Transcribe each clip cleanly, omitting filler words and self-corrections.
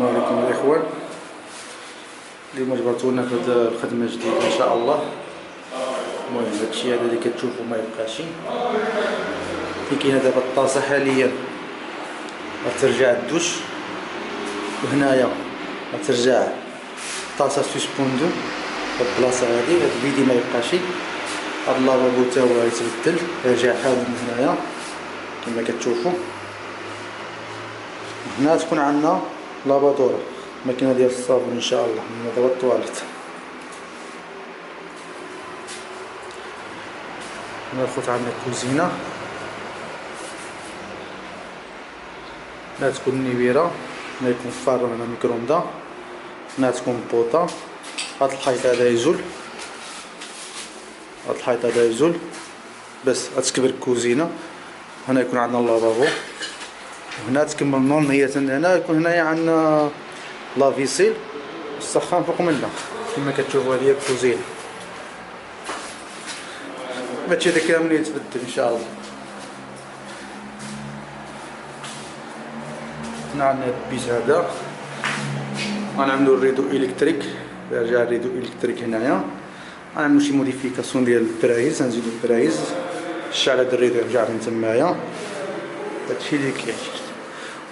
السلام عليكم الاخوان. اليوم جبرتونا في هذه الخدمه جديده ان شاء الله. المهم هادشي هذا اللي كتشوفوا ما يبقاش كي كاينه دابا الطاسه حاليا غترجع الدوش، وهنايا غترجع طاسه سوسبوندو في البلاصه هذه. هاد الفيديو ما يبقاش. هاد لافابو تا هو يتبدل يرجع حاول من هنايا كما كتشوفوا. هنا تكون عندنا لابادورا ماكينه ديال الصابون ان شاء الله من دابا الطواليت. هنا الخوت عندنا الكوزينه، هنا تكون النبيره، هنا يكون الفرن هنا ميكروندا، هنا تكون بوطه. هاد الحيط هذا يزول، هاد الحيط هذا يزول بس غتكبر الكوزينه. هنا يكون عندنا اللافابو، وهنا تكمل نورمالية. هنا يكون هنايا عندنا لافيسيل والسخان فوق منها كما كتشوفوا. هذه هي الكوزينه. هادشي هذا كامل يتبدل ان شاء الله. هنا عندنا البيت هذا غنعملو الريدو الكتريك، يرجع الريدو الكتريك هنايا. غنعملو شي موديفيكاسيون ديال البرايز، غنزيدو البرايز، الشعل هذا الريدو يرجع من تمايا. هادشي اللي كاين.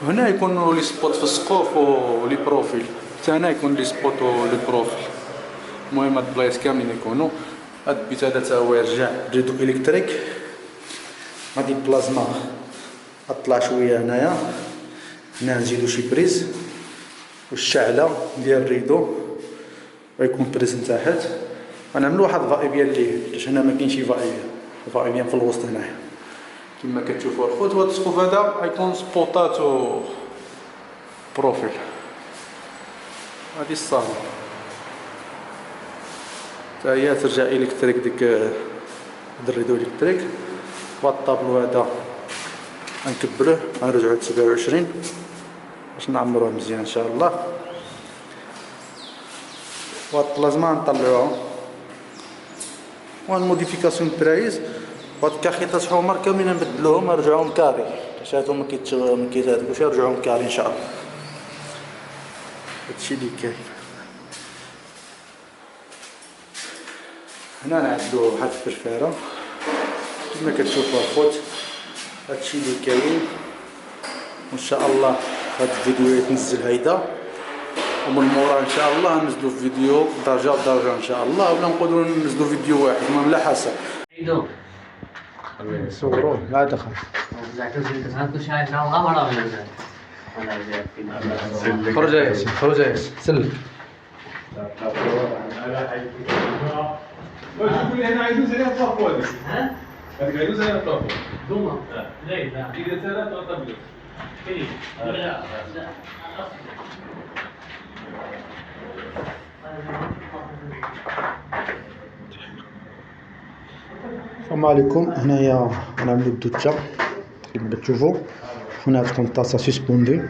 وهنا يكونوا لي سبوت في السقوف ولي بروفيل، حتى هنا يكون لي سبوت ولي بروفيل. المهم هاد البلايص كاملين يكونوا. هاد البيت هذا تا هو يرجع ريدو الكتريك. هادي البلازما غطلع شويه هنايا، هنا نزيدو شي بريز، والشعله ديال الريدو ويكون بريز من تحت. غنعملو واحد الفائبيان ليه، باش هنا ما كاينش فائبيان في الوسط هنايا كما كتشوفوا الخوت. وهاد السقوف هذا غيكون سبوطاتو بروفيل. هادي الصالون تا هي ترجع الكتريك، ديك الريدو الكتريك. وهاد الطابلو هذا غنكبروه غنرجعو ل 27 باش نعمروه مزيان ان شاء الله. وهاد البلازما غنطلعوها. وهاد الموديفيكاسيون برايز وهاد الكاخيطات حمر كاملين نبدلوهم نرجعوهم كاري، باش هادو ما كيتهادوش نرجعوهم كاري ان شاء الله. هادشي اللي كاين. هنا نعدلو واحد الفرفاره كما كتشوفوا الخوت. هادشي اللي كاين، وان شاء الله هاد الفيديو يتنزل هيدا، ومن مورا ان شاء الله ننزلو فيديو درجه بدرجه ان شاء الله، ولا نقدروا ننزلو فيديو واحد المهم لا حسب. صوروه لا دخل. خرج يا ياسين، خرج يا ياسين، سلم. شوفوا لي هنا عايزين زي الطرف هذيك. ها؟ هذيك عايزين زي الطرف. دوما. لا لا. إذا ثلاثة طبيعي. كيف؟ لا. السلام عليكم. هنايا غنعملو الدوتشا كما كتشوفوا. هنا تكون طاسه سوسبوندي،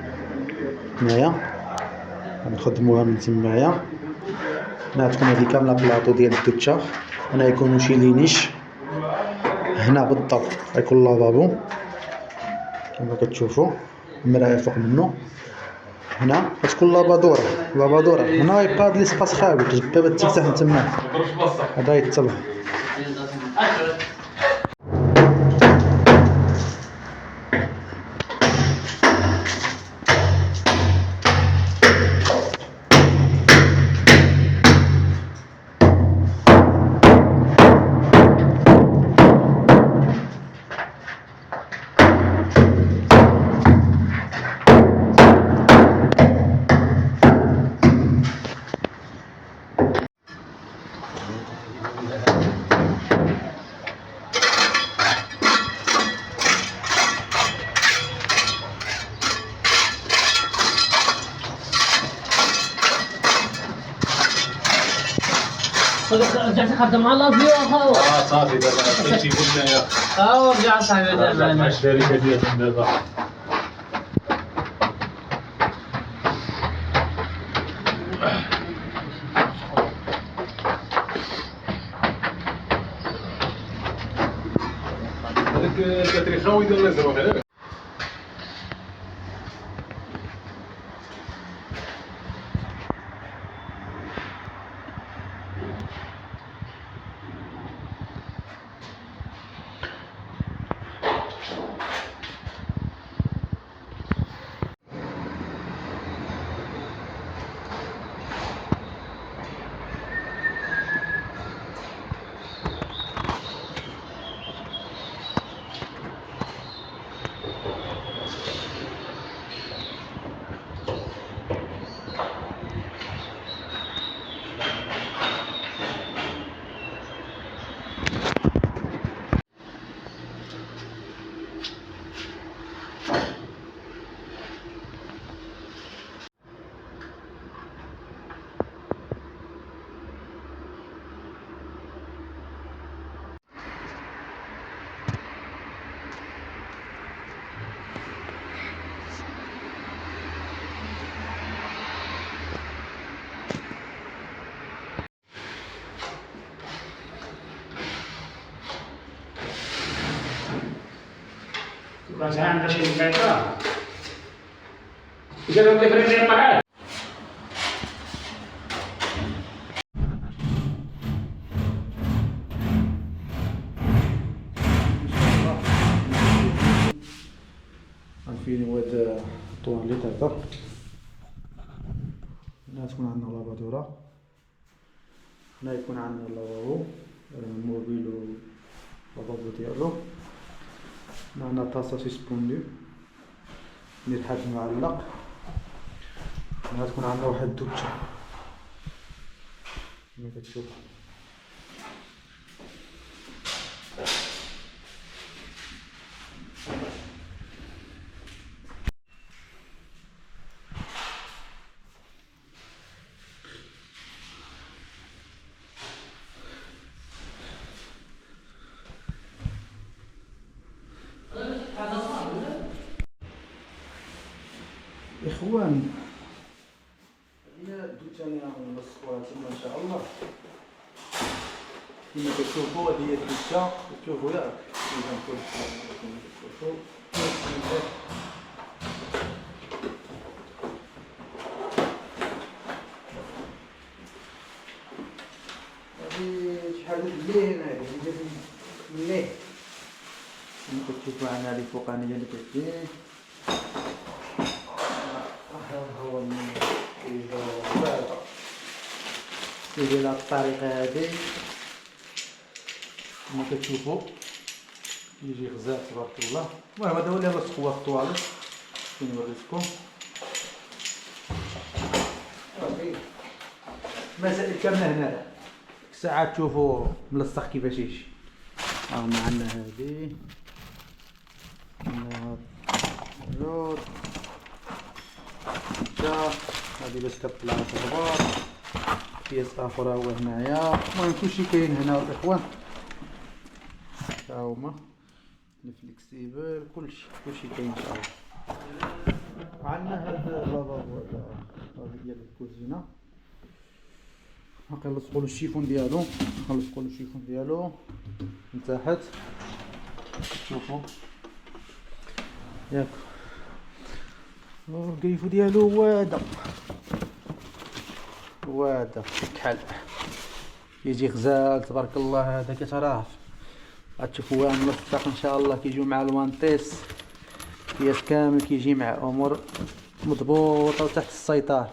هنايا غنخدموها من تمايا. هنا تكون هذه كامله بلاطو ديال الدوتشا. هنا يكونوا شي لينيش، هنا بالضبط غيكون لافابو كما كتشوفوا، المرايه فوق منه. هنا غتكون لابادورا. هنا يبقى هاد ليسباس خاوي، الباب تفتح من تما، هذا يتبع. رجعت خدم على الفيو اخو. صافي دابا شي قلنا يا رجعت صاحبي مع الشركه ديالهم دابا. هذاك الكتريخاوي ديال الله يزرو عليه. عندك شي مكاكا إذا كنت فريد المقعد عارفين هاد الطواليت هذا هنا تكون عندنا لابادورا، هنا يكون عندنا اللافابو الموبيل و اللافابو ديالو، هنا عندنا طاسة سيسبوندو ندير حاج معلق، هنا تكون عندنا واحد الدوشة كما كتشوف. إخوان هي الدوتانية نلصقوها تما إن شاء الله كما كتشوفو. هادي هي الدوشة كتشوفو ياك إذا كما كتشوفو هادي شحال اللين، هادي جات اللين كما كتشوفو. عندنا هادي الفوقانية اللي كتجي هو يدير هاد الطريقة هادي كما كتشوفو يجي غزال تبارك الله. المهم هذا هو اللي لصقوه في الطواليت كي نوريكم. مسائل كاملة هنا ساعات تشوفو ملصق كيفاش يجي. هاهما عندنا هادي، عندنا هاد هادي باش كطلع الغبار، كيس اخر هو هنايا. المهم كلشي كاين هنا الاخوان، ها هما الفليكسيبل كلشي كاين ان شاء الله. عندنا هاد لافابو هذا ديال الكوزينه، كنلصقوا الشيفون ديالو، كنلصقوا الشيفون ديالو من تحت شوفوا ياك. الكيفو ديالو وادا كحل يجي غزال تبارك الله. هذا كتراه غتشوفوه ملصق ان شاء الله، كيجيو مع الوانتيس كياس كامل، كيجي مع امور مضبوطه وتحت السيطره.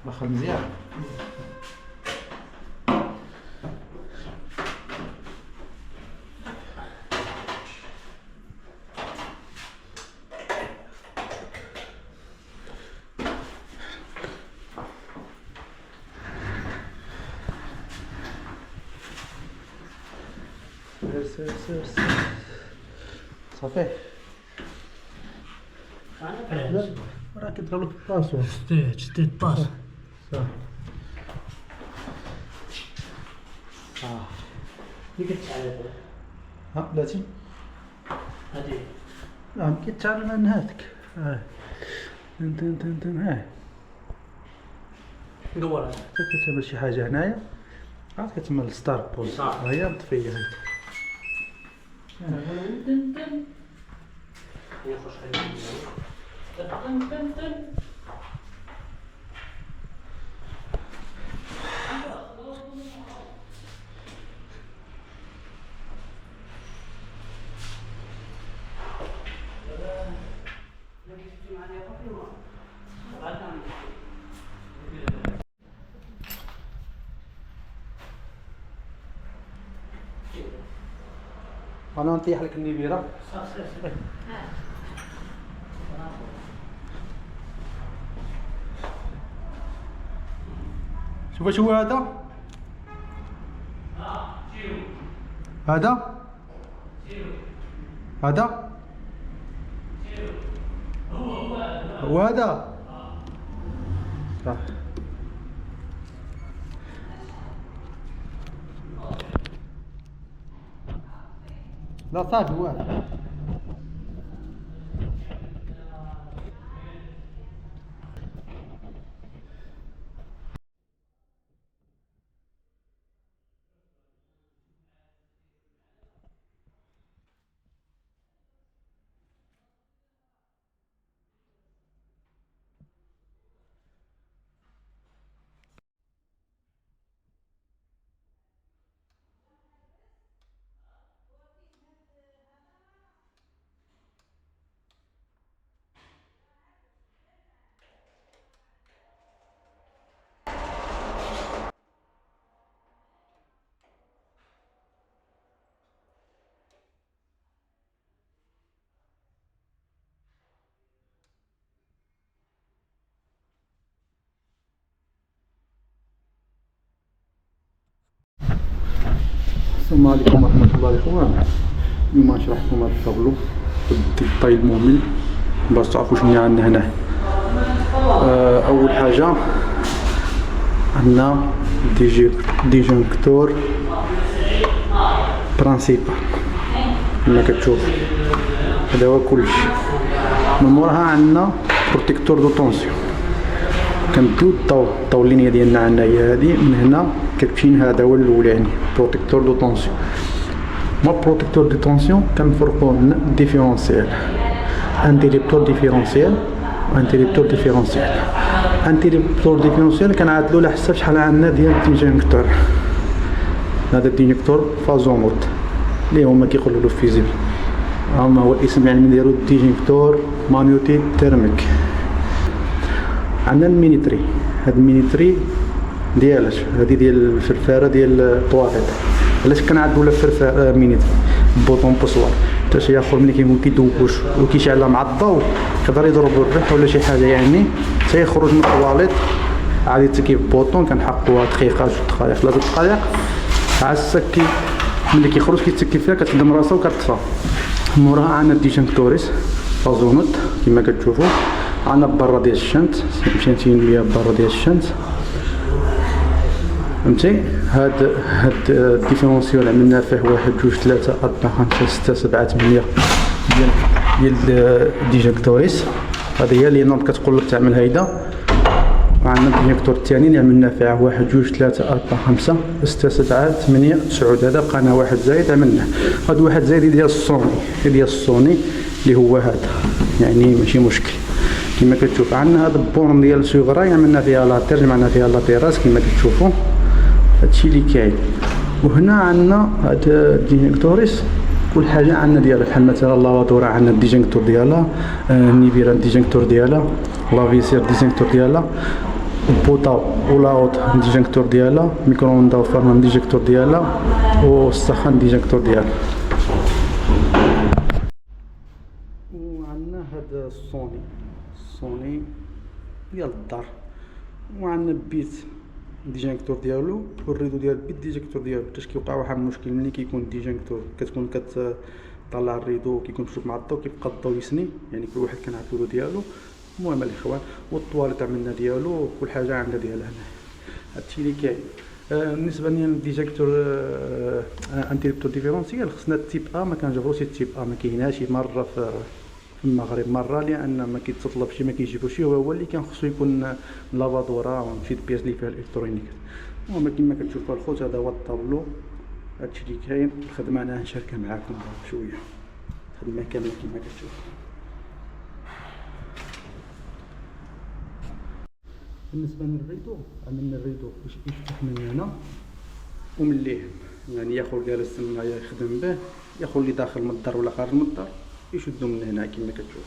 دخل مزيان. سير صافي راك تضرب لك الباسور. شديت الباس. اللي كتعلم بلاتي هادي كيتعلم من هذاك. تن ندورها. كتعمل شي حاجه هنايا عاد كتعمل الستار بوز. هي مطفيه هادي. انا نطيح لك النبيره. شوف شو هذا. هذا وهذا لا صافي هو هذا. السلام عليكم ورحمة الله الإخوان. اليوم غنشرح لكم هذا الطابلو بالديتاي الممل باش تعرفوا شنو عندنا هنا. أول حاجة عندنا ديجونكتور برانسيبال كما كتشوف. هذا هو كلشي. من موراها عندنا بروتيكتور دو طونسيون. كنبداو الضو اللينيا ديالنا عندنا هي هادي. من هنا كتمشي هذا هو الاولاني بروتيكتور دو طونسيون. ما بروتيكتور دو طونسيون كنفرقو ديفيرونسيال انتيريبتور ديفيرونسيال وانتيريبتور ديفيرونسيال. انتيريبتور ديفيرونسيال كنعدلو على حسب شحال عندنا ديال الديجونكتور. هذا الديجونكتور فازوموت اللي هما كيقولوا له فيزيبل. هما هو الاسم العلمي ديالو ديجونكتور مانيوتي تيرميك. عندنا المينيتري. هاد المينيتري ديالاش هادي ديال الفرفاره ديال الطواليت. علاش كنعدلو لها فرفاره مينيتري بوطون بوسوار حتى شي اخر ملي كيكون كيدوبوش وكيشعل مع الضوء يقدر يضرب الريح ولا شي حاجه يعني حتى يخرج من الطواليت. عادي تكيف بوطون كنحطوها دقيقه جوج دقائق 3 دقائق عساك ملي كيخرج كيتسكي فيها كتخدم راسها وكتطفى. موراها عندنا ديجونكتوريس فازونوت كما كتشوفوا. عندنا برا ديال الشنت مشيتين بها برا ديال الشنت فهمتي. هاد الديفيرونسيون عملنا فيه 1 2 3 4 5 6 7 8 ديال الديجونكتوريس. هذه هي اللي نورم كتقول لك تعمل هيدا. وعندنا الديجونكتور الثاني اللي عملنا فيه 1 2 3 4 5 6 7 8 9. هذا بقانا واحد زايد عملناه. هاد واحد زايد ديال السوني اللي هو هذا يعني ماشي مشكل. كما كتشوف عندنا هذا البورن ديال السوغراي عملنا فيها لاتير جمعنا فيها لاتيراس كما كتشوفوا. هادشي اللي كاين. وهنا عندنا هاد الديجونكتوريس كل حاجه عندنا ديالها بحال مثلا لافادورا عندنا الديجونكتور ديالها، النيفيرا الديجونكتور ديالها، لافيسير الديجونكتور ديالها. البوطه ولاوط ديجيكتور ديالها، ميكرووندا وفرن ديجيكتور ديالها، والسخان ديجيكتور ديالها. وعندنا هاد الصوني ديال الدار، وعندنا بيت ديجيكتور ديالو، والريدو ديال البيت ديجيكتور ديالو. باش كيوقع واحد المشكل ملي كيكون ديجيكتور كتكون كتطلع الريدو كيكون مشوب مع الضو كيبقى الضو يسني، يعني كل واحد كان عارف ديالو. المهم الاخوان، والطواليط عملنا ديالو، كل حاجه عندنا ديالها هنا. هادشي اللي كاين. بالنسبه للديجيكتور انتريبتور ديفيرونسيال، خصنا التيب ا، ما كنجبروش التيب ا، ما كايناش مره في المغرب مره، لان ما كيتطلبش، ما كيجيبوش. هو اللي كان خصو يكون لافادورا وشي بياس اللي فيها الالكترونيك. المهم كما كتشوفوا الخوت، هذا هو الطابلو. هادشي اللي كاين. الخدمه انا نشاركها معاكم شويه، الخدمه كامله كما كتشوفوا. بالنسبه للريدو، عملنا الريدو باش يفتح من هنا ومن ليه، يعني ياخذ جالس هنايا يخدم به، ياخذ اللي داخل من الدار ولا خارج من الدار يشدو من هنا كما كتشوف.